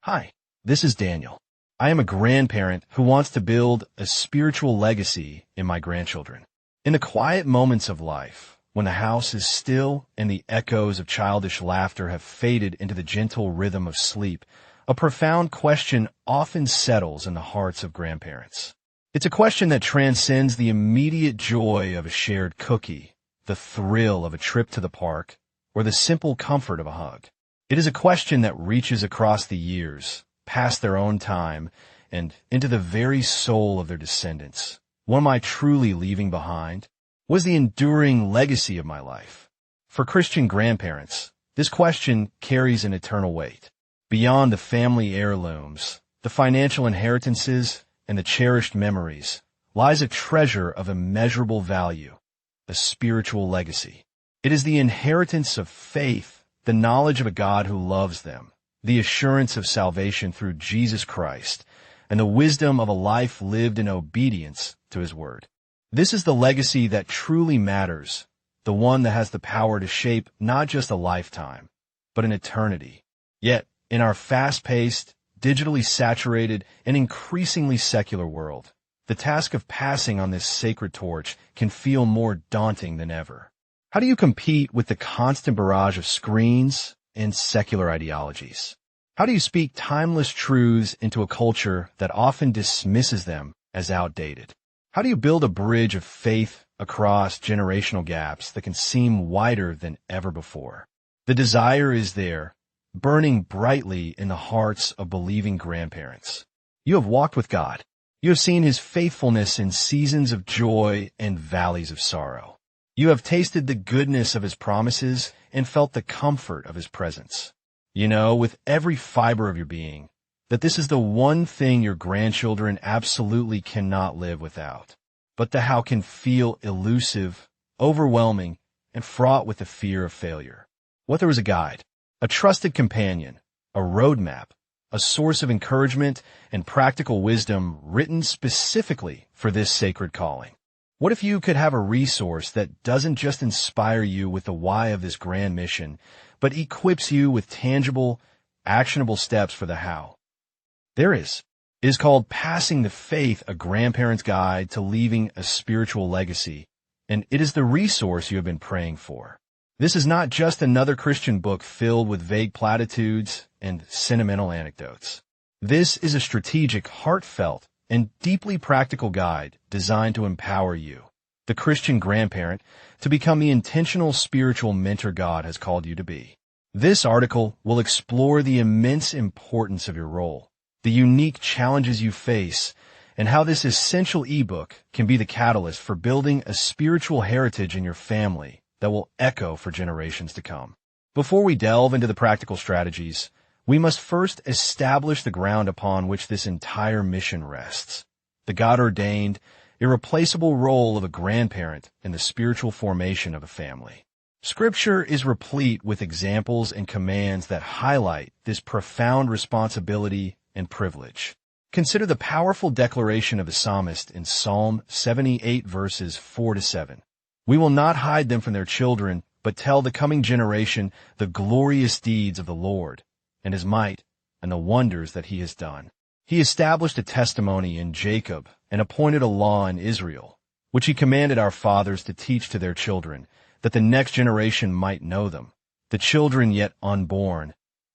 Hi, this is Daniel. I am a grandparent who wants to build a spiritual legacy in my grandchildren. In the quiet moments of life, when the house is still and the echoes of childish laughter have faded into the gentle rhythm of sleep, a profound question often settles in the hearts of grandparents. It's a question that transcends the immediate joy of a shared cookie, the thrill of a trip to the park, or the simple comfort of a hug. It is a question that reaches across the years, past their own time, and into the very soul of their descendants. What am I truly leaving behind? What is the enduring legacy of my life? For Christian grandparents, this question carries an eternal weight. Beyond the family heirlooms, the financial inheritances, and the cherished memories, lies a treasure of immeasurable value, a spiritual legacy. It is the inheritance of faith, the knowledge of a God who loves them, the assurance of salvation through Jesus Christ, and the wisdom of a life lived in obedience to His Word. This is the legacy that truly matters, the one that has the power to shape not just a lifetime, but an eternity. Yet, in our fast-paced, digitally saturated, and increasingly secular world, the task of passing on this sacred torch can feel more daunting than ever. How do you compete with the constant barrage of screens and secular ideologies? How do you speak timeless truths into a culture that often dismisses them as outdated? How do you build a bridge of faith across generational gaps that can seem wider than ever before? The desire is there, burning brightly in the hearts of believing grandparents. You have walked with God. You have seen His faithfulness in seasons of joy and valleys of sorrow. You have tasted the goodness of His promises and felt the comfort of His presence. You know, with every fiber of your being, that this is the one thing your grandchildren absolutely cannot live without. But the how can feel elusive, overwhelming, and fraught with the fear of failure. What there was a guide, a trusted companion, a roadmap, a source of encouragement and practical wisdom written specifically for this sacred calling. What if you could have a resource that doesn't just inspire you with the why of this grand mission, but equips you with tangible, actionable steps for the how? There is. It is called Passing the Faith, a Grandparent's Guide to Leaving a Spiritual Legacy, and it is the resource you have been praying for. This is not just another Christian book filled with vague platitudes and sentimental anecdotes. This is a strategic, heartfelt, and deeply practical guide designed to empower you, the Christian grandparent, to become the intentional spiritual mentor God has called you to be. This article will explore the immense importance of your role, the unique challenges you face, and how this essential ebook can be the catalyst for building a spiritual heritage in your family that will echo for generations to come. Before we delve into the practical strategies, we must first establish the ground upon which this entire mission rests, the God-ordained, irreplaceable role of a grandparent in the spiritual formation of a family. Scripture is replete with examples and commands that highlight this profound responsibility and privilege. Consider the powerful declaration of the psalmist in Psalm 78 verses 4-7. We will not hide them from their children, but tell the coming generation the glorious deeds of the Lord, and His might, and the wonders that He has done. He established a testimony in Jacob and appointed a law in Israel, which He commanded our fathers to teach to their children, that the next generation might know them, the children yet unborn,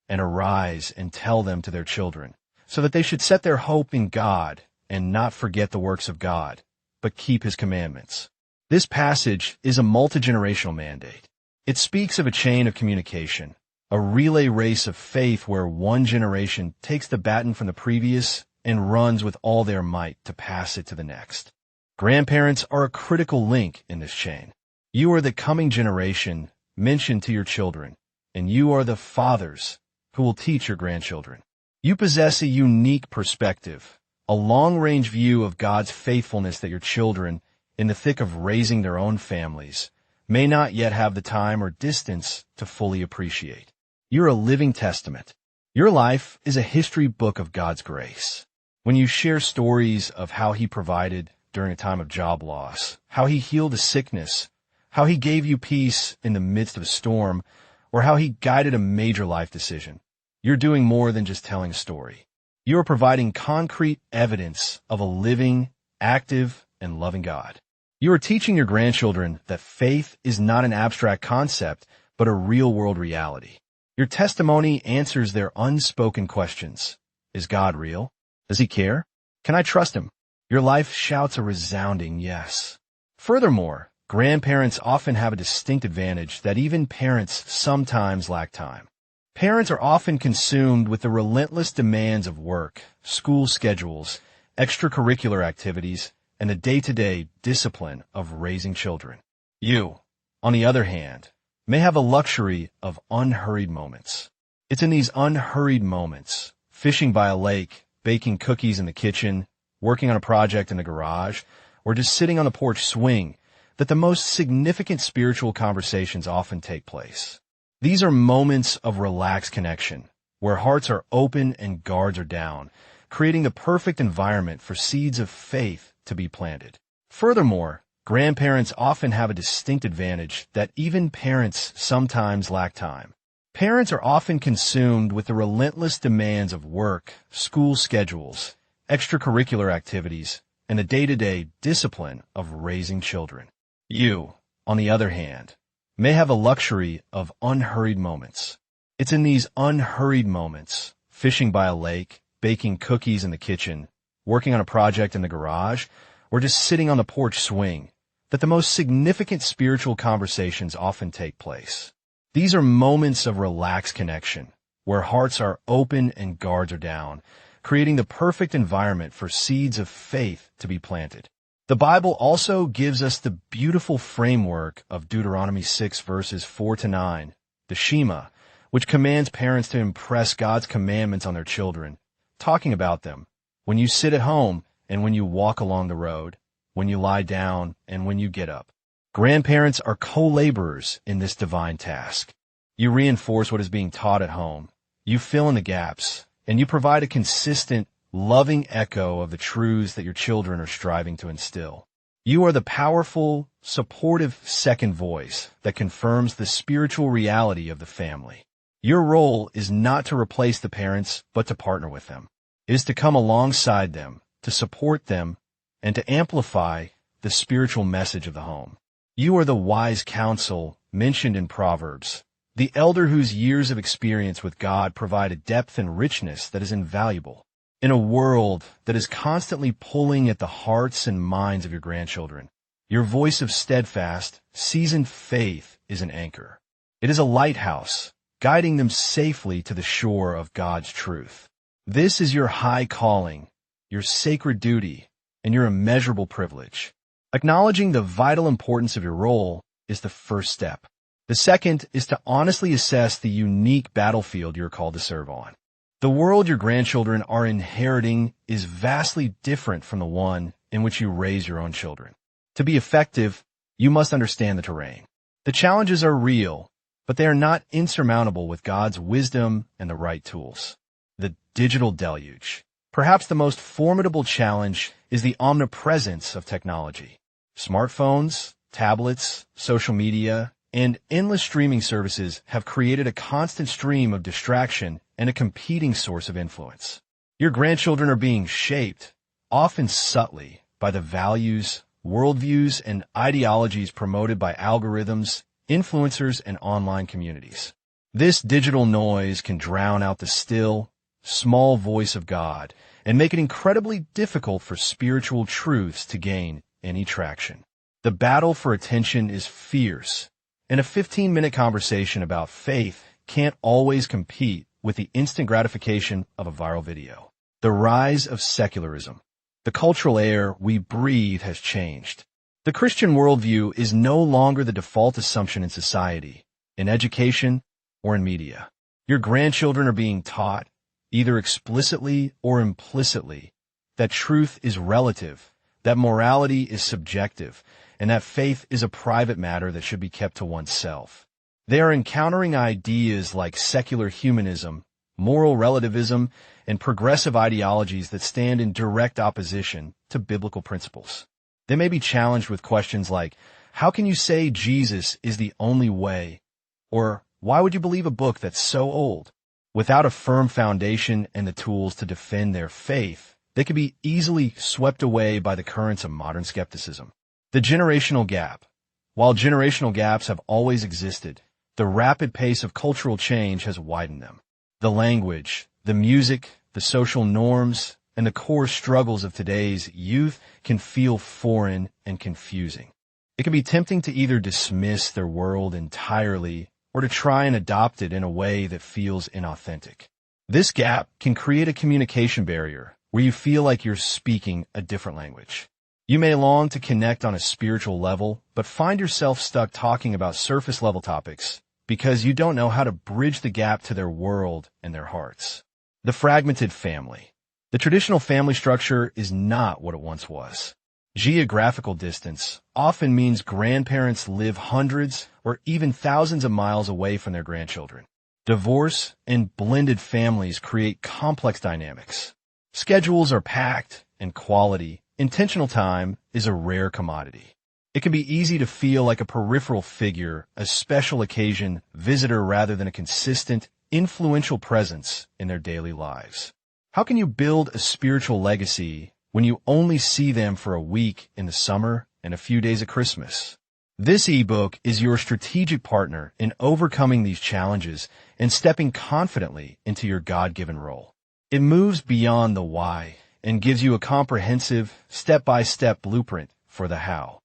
and arise and tell them to their children, so that they should set their hope in God and not forget the works of God, but keep His commandments. This passage is a multi-generational mandate. It speaks of a chain of communication, a relay race of faith where one generation takes the baton from the previous and runs with all their might to pass it to the next. Grandparents are a critical link in this chain. You are the coming generation mentioned to your children, and you are the fathers who will teach your grandchildren. You possess a unique perspective, a long-range view of God's faithfulness that your children, in the thick of raising their own families, may not yet have the time or distance to fully appreciate. You're a living testament. Your life is a history book of God's grace. When you share stories of how He provided during a time of job loss, how He healed a sickness, how he gave you peace in the midst of a storm, or how he guided a major life decision. You're doing more than just telling a story. You are providing concrete evidence of a living, active, and loving God. You are teaching your grandchildren that faith is not an abstract concept, but a real-world reality. Your testimony answers their unspoken questions. Is God real? Does he care? Can I trust him? Your life shouts a resounding yes. Furthermore, grandparents often have a distinct advantage that even parents sometimes lack time. Parents are often consumed with the relentless demands of work, school schedules, extracurricular activities, and the day-to-day discipline of raising children. You, on the other hand, may have a luxury of unhurried moments. It's in these unhurried moments, fishing by a lake, baking cookies in the kitchen, working on a project in the garage, or just sitting on the porch swing, that the most significant spiritual conversations often take place. These are moments of relaxed connection, where hearts are open and guards are down, creating the perfect environment for seeds of faith to be planted. Furthermore, grandparents often have a distinct advantage that even parents sometimes lack time. Parents are often consumed with the relentless demands of work, school schedules, extracurricular activities, and the day-to-day discipline of raising children. You, on the other hand, may have a luxury of unhurried moments. It's in these unhurried moments, fishing by a lake, baking cookies in the kitchen, working on a project in the garage, or just sitting on the porch swing, that the most significant spiritual conversations often take place. These are moments of relaxed connection, where hearts are open and guards are down, creating the perfect environment for seeds of faith to be planted. The Bible also gives us the beautiful framework of Deuteronomy 6 verses 4-9, the Shema, which commands parents to impress God's commandments on their children, talking about them when you sit at home and when you walk along the road, when you lie down and when you get up. Grandparents are co-laborers in this divine task. You reinforce what is being taught at home, you fill in the gaps, and you provide a consistent, loving echo of the truths that your children are striving to instill. You are the powerful, supportive second voice that confirms the spiritual reality of the family. Your role is not to replace the parents, but to partner with them. It is to come alongside them, to support them, and to amplify the spiritual message of the home. You are the wise counsel mentioned in Proverbs, the elder whose years of experience with God provide a depth and richness that is invaluable. In a world that is constantly pulling at the hearts and minds of your grandchildren, your voice of steadfast, seasoned faith is an anchor. It is a lighthouse, guiding them safely to the shore of God's truth. This is your high calling, your sacred duty, and your immeasurable privilege. Acknowledging the vital importance of your role is the first step. The second is to honestly assess the unique battlefield you're called to serve on. The world your grandchildren are inheriting is vastly different from the one in which you raise your own children. To be effective, you must understand the terrain. The challenges are real, but they are not insurmountable with God's wisdom and the right tools. The digital deluge. Perhaps the most formidable challenge is the omnipresence of technology. Smartphones, tablets, social media, and endless streaming services have created a constant stream of distraction and a competing source of influence. Your grandchildren are being shaped, often subtly, by the values, worldviews, and ideologies promoted by algorithms, influencers, and online communities. This digital noise can drown out the still, small voice of God and make it incredibly difficult for spiritual truths to gain any traction. The battle for attention is fierce, and a 15-minute conversation about faith can't always compete with the instant gratification of a viral video. The rise of secularism. The cultural air we breathe has changed. The Christian worldview is no longer the default assumption in society, in education, or in media. Your grandchildren are being taught, either explicitly or implicitly, that truth is relative, that morality is subjective, and that faith is a private matter that should be kept to oneself. They are encountering ideas like secular humanism, moral relativism, and progressive ideologies that stand in direct opposition to biblical principles. They may be challenged with questions like, How can you say Jesus is the only way? Or why would you believe a book that's so old? Without a firm foundation and the tools to defend their faith, they can be easily swept away by the currents of modern skepticism. The generational gap. While generational gaps have always existed, the rapid pace of cultural change has widened them. The language, the music, the social norms, and the core struggles of today's youth can feel foreign and confusing. It can be tempting to either dismiss their world entirely or to try and adopt it in a way that feels inauthentic. This gap can create a communication barrier where you feel like you're speaking a different language. You may long to connect on a spiritual level, but find yourself stuck talking about surface-level topics because you don't know how to bridge the gap to their world and their hearts. The fragmented family. The traditional family structure is not what it once was. Geographical distance often means grandparents live hundreds or even thousands of miles away from their grandchildren. Divorce and blended families create complex dynamics. Schedules are packed, and quality, intentional time is a rare commodity. It can be easy to feel like a peripheral figure, a special occasion visitor rather than a consistent, influential presence in their daily lives. How can you build a spiritual legacy when you only see them for a week in the summer and a few days at Christmas? This ebook is your strategic partner in overcoming these challenges and stepping confidently into your God-given role. It moves beyond the why and gives you a comprehensive, step-by-step blueprint for the how.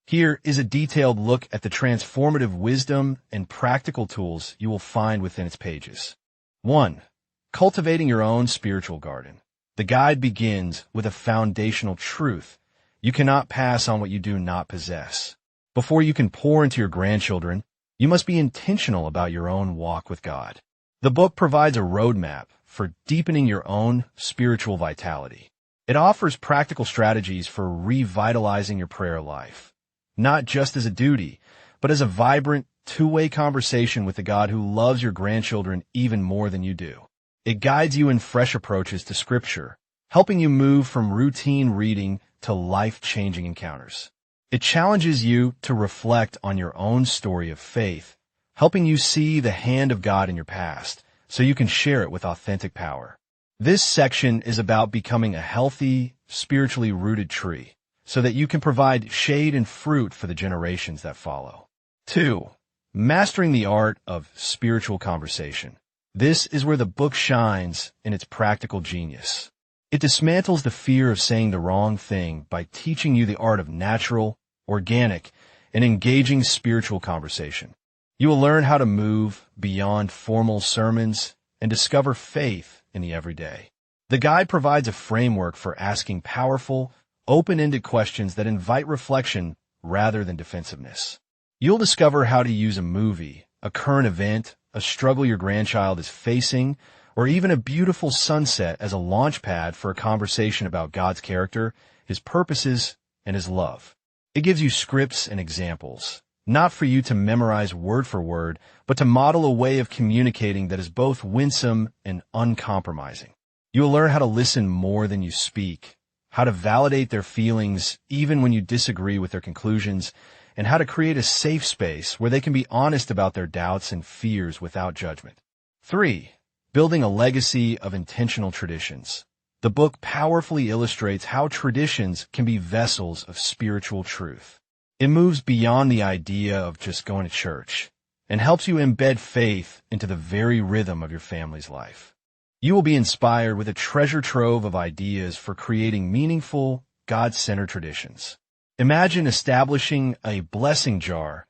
Here is a detailed look at the transformative wisdom and practical tools you will find within its pages. 1. Cultivating your own spiritual garden. The guide begins with a foundational truth. You cannot pass on what you do not possess. Before you can pour into your grandchildren, you must be intentional about your own walk with God. The book provides a roadmap for deepening your own spiritual vitality. It offers practical strategies for revitalizing your prayer life, not just as a duty, but as a vibrant, two-way conversation with the God who loves your grandchildren even more than you do. It guides you in fresh approaches to Scripture, helping you move from routine reading to life-changing encounters. It challenges you to reflect on your own story of faith, helping you see the hand of God in your past so you can share it with authentic power. This section is about becoming a healthy, spiritually rooted tree so that you can provide shade and fruit for the generations that follow. 2. Mastering the art of spiritual conversation. This is where the book shines in its practical genius. It dismantles the fear of saying the wrong thing by teaching you the art of natural, organic, and engaging spiritual conversation. You will learn how to move beyond formal sermons and discover faith in the everyday. The guide provides a framework for asking powerful, open-ended questions that invite reflection rather than defensiveness. You'll discover how to use a movie, a current event, a struggle your grandchild is facing, or even a beautiful sunset as a launch pad for a conversation about God's character, His purposes, and His love. It gives you scripts and examples, not for you to memorize word for word, but to model a way of communicating that is both winsome and uncompromising. You will learn how to listen more than you speak, how to validate their feelings even when you disagree with their conclusions, and how to create a safe space where they can be honest about their doubts and fears without judgment. 3. Building a legacy of intentional traditions. The book powerfully illustrates how traditions can be vessels of spiritual truth. It moves beyond the idea of just going to church and helps you embed faith into the very rhythm of your family's life. You will be inspired with a treasure trove of ideas for creating meaningful, God-centered traditions. Imagine establishing a blessing jar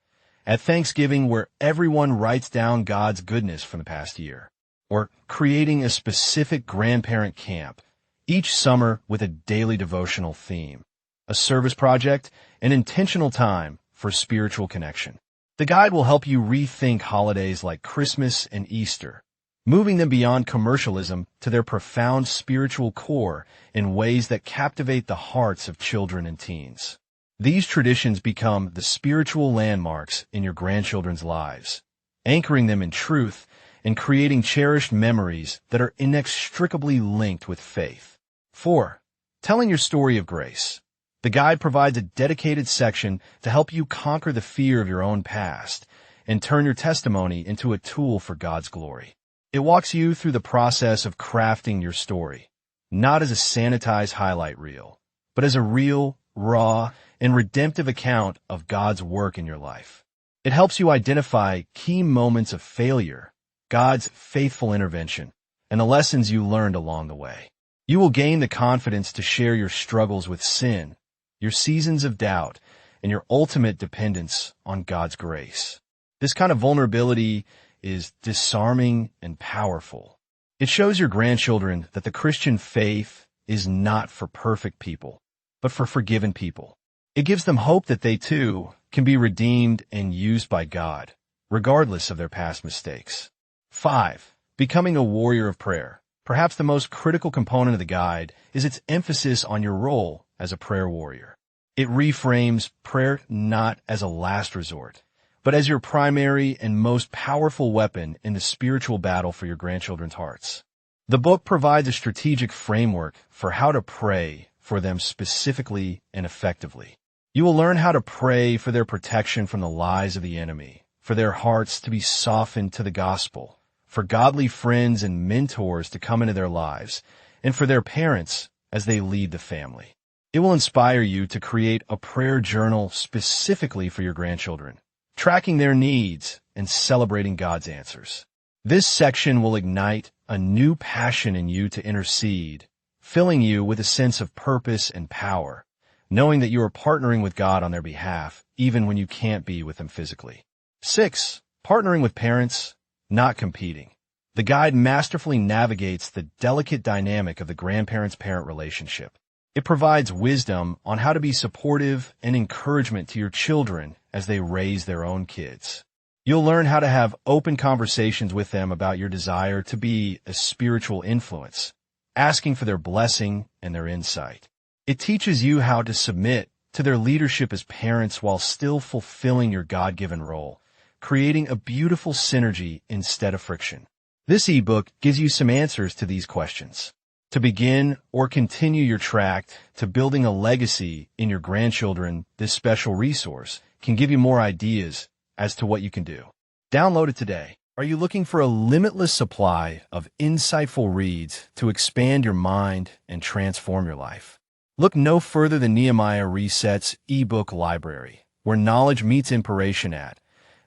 at Thanksgiving where everyone writes down God's goodness from the past year, or creating a specific grandparent camp each summer with a daily devotional theme, a service project, and intentional time for spiritual connection. The guide will help you rethink holidays like Christmas and Easter, moving them beyond commercialism to their profound spiritual core in ways that captivate the hearts of children and teens. These traditions become the spiritual landmarks in your grandchildren's lives, anchoring them in truth and creating cherished memories that are inextricably linked with faith. 4. Telling your story of grace. The guide provides a dedicated section to help you conquer the fear of your own past and turn your testimony into a tool for God's glory. It walks you through the process of crafting your story, not as a sanitized highlight reel, but as a real, raw, and redemptive account of God's work in your life. It helps you identify key moments of failure, God's faithful intervention, and the lessons you learned along the way. You will gain the confidence to share your struggles with sin, your seasons of doubt, and your ultimate dependence on God's grace. This kind of vulnerability is disarming and powerful. It shows your grandchildren that the Christian faith is not for perfect people, but for forgiven people. It gives them hope that they, too, can be redeemed and used by God, regardless of their past mistakes. 5. Becoming a warrior of prayer. Perhaps the most critical component of the guide is its emphasis on your role as a prayer warrior. It reframes prayer not as a last resort, but as your primary and most powerful weapon in the spiritual battle for your grandchildren's hearts. The book provides a strategic framework for how to pray for them specifically and effectively. You will learn how to pray for their protection from the lies of the enemy, for their hearts to be softened to the gospel, for godly friends and mentors to come into their lives, and for their parents as they lead the family. It will inspire you to create a prayer journal specifically for your grandchildren, tracking their needs and celebrating God's answers. This section will ignite a new passion in you to intercede, filling you with a sense of purpose and power, knowing that you are partnering with God on their behalf, even when you can't be with them physically. 6. Partnering with parents, not competing. The guide masterfully navigates the delicate dynamic of the grandparents-parent relationship. It provides wisdom on how to be supportive and encouragement to your children as they raise their own kids. You'll learn how to have open conversations with them about your desire to be a spiritual influence, asking for their blessing and their insight. It teaches you how to submit to their leadership as parents while still fulfilling your God-given role, creating a beautiful synergy instead of friction. This ebook gives you some answers to these questions. To begin or continue your track to building a legacy in your grandchildren, this special resource can give you more ideas as to what you can do. Download it today. Are you looking for a limitless supply of insightful reads to expand your mind and transform your life? Look no further than Nehemiah Reset's ebook library, where knowledge meets inspiration at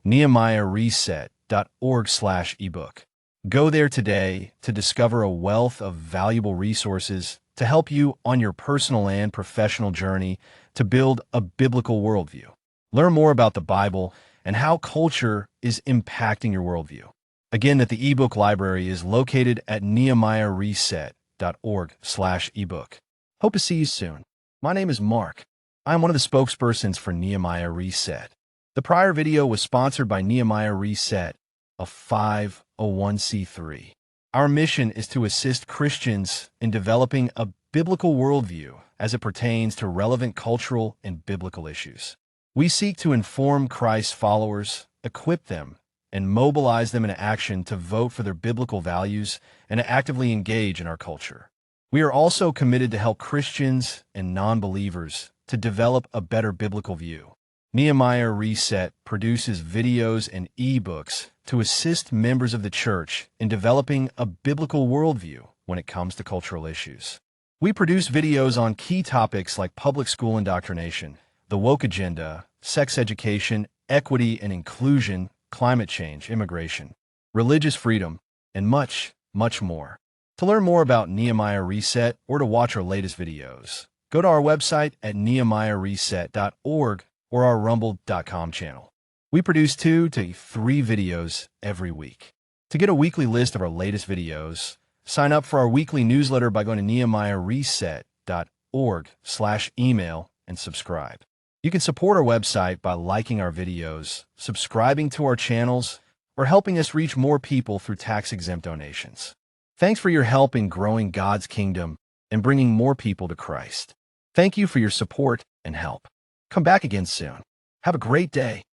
nehemiahreset.org/ebook. Go there today to discover a wealth of valuable resources to help you on your personal and professional journey to build a biblical worldview. Learn more about the Bible and how culture is impacting your worldview. Again, that the ebook library is located at nehemiahreset.org/ebook. Hope to see you soon. My name is Mark. I am one of the spokespersons for Nehemiah Reset. The prior video was sponsored by Nehemiah Reset, a 501c3. Our mission is to assist Christians in developing a biblical worldview as it pertains to relevant cultural and biblical issues. We seek to inform Christ's followers, equip them, and mobilize them into action to vote for their biblical values and to actively engage in our culture. We are also committed to help Christians and non-believers to develop a better biblical view. Nehemiah Reset produces videos and ebooks to assist members of the church in developing a biblical worldview when it comes to cultural issues. We produce videos on key topics like public school indoctrination, the woke agenda, sex education, equity and inclusion, climate change, immigration, religious freedom, and much, much more. To learn more about Nehemiah Reset or to watch our latest videos, go to our website at nehemiahreset.org or our rumble.com channel. We produce 2 to 3 videos every week. To get a weekly list of our latest videos, sign up for our weekly newsletter by going to nehemiahreset.org/email and subscribe. You can support our website by liking our videos, subscribing to our channels, or helping us reach more people through tax-exempt donations. Thanks for your help in growing God's kingdom and bringing more people to Christ. Thank you for your support and help. Come back again soon. Have a great day.